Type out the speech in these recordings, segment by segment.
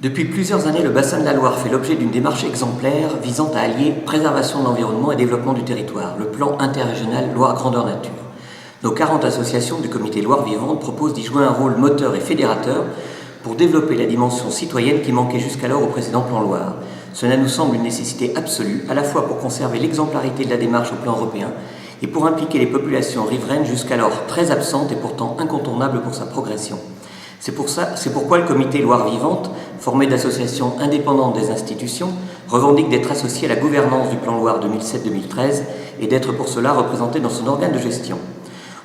Depuis plusieurs années, le bassin de la Loire fait l'objet d'une démarche exemplaire visant à allier préservation de l'environnement et développement du territoire, le plan interrégional Loire Grandeur Nature. Nos 40 associations du comité Loire Vivante proposent d'y jouer un rôle moteur et fédérateur pour développer la dimension citoyenne qui manquait jusqu'alors au précédent plan Loire. Cela nous semble une nécessité absolue, à la fois pour conserver l'exemplarité de la démarche au plan européen et pour impliquer les populations riveraines jusqu'alors très absentes et pourtant incontournables pour sa progression. C'est pourquoi le comité Loire Vivante, formé d'associations indépendantes des institutions, revendique d'être associé à la gouvernance du plan Loire 2007-2013 et d'être pour cela représenté dans son organe de gestion.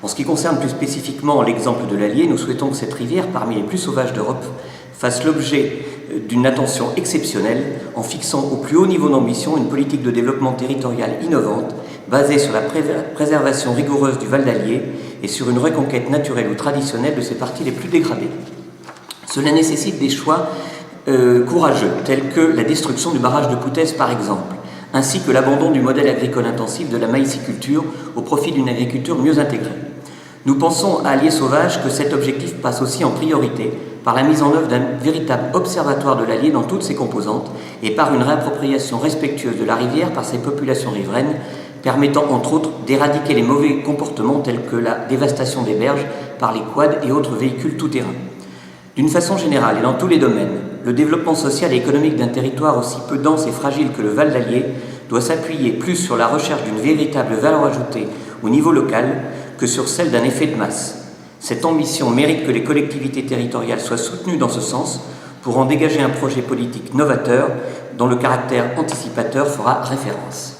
En ce qui concerne plus spécifiquement l'exemple de l'Allier, nous souhaitons que cette rivière, parmi les plus sauvages d'Europe, fasse l'objet d'une attention exceptionnelle en fixant au plus haut niveau d'ambition une politique de développement territorial innovante basée sur la préservation rigoureuse du Val d'Allier et sur une reconquête naturelle ou traditionnelle de ses parties les plus dégradées. Cela nécessite des choix courageux, tels que la destruction du barrage de Poutez par exemple, ainsi que l'abandon du modèle agricole intensif de la maïsiculture au profit d'une agriculture mieux intégrée. Nous pensons à Allier Sauvage que cet objectif passe aussi en priorité par la mise en œuvre d'un véritable observatoire de l'Allier dans toutes ses composantes et par une réappropriation respectueuse de la rivière par ses populations riveraines, permettant entre autres d'éradiquer les mauvais comportements tels que la dévastation des berges par les quads et autres véhicules tout-terrain. D'une façon générale et dans tous les domaines, le développement social et économique d'un territoire aussi peu dense et fragile que le Val d'Allier doit s'appuyer plus sur la recherche d'une véritable valeur ajoutée au niveau local que sur celle d'un effet de masse. Cette ambition mérite que les collectivités territoriales soient soutenues dans ce sens pour en dégager un projet politique novateur dont le caractère anticipateur fera référence.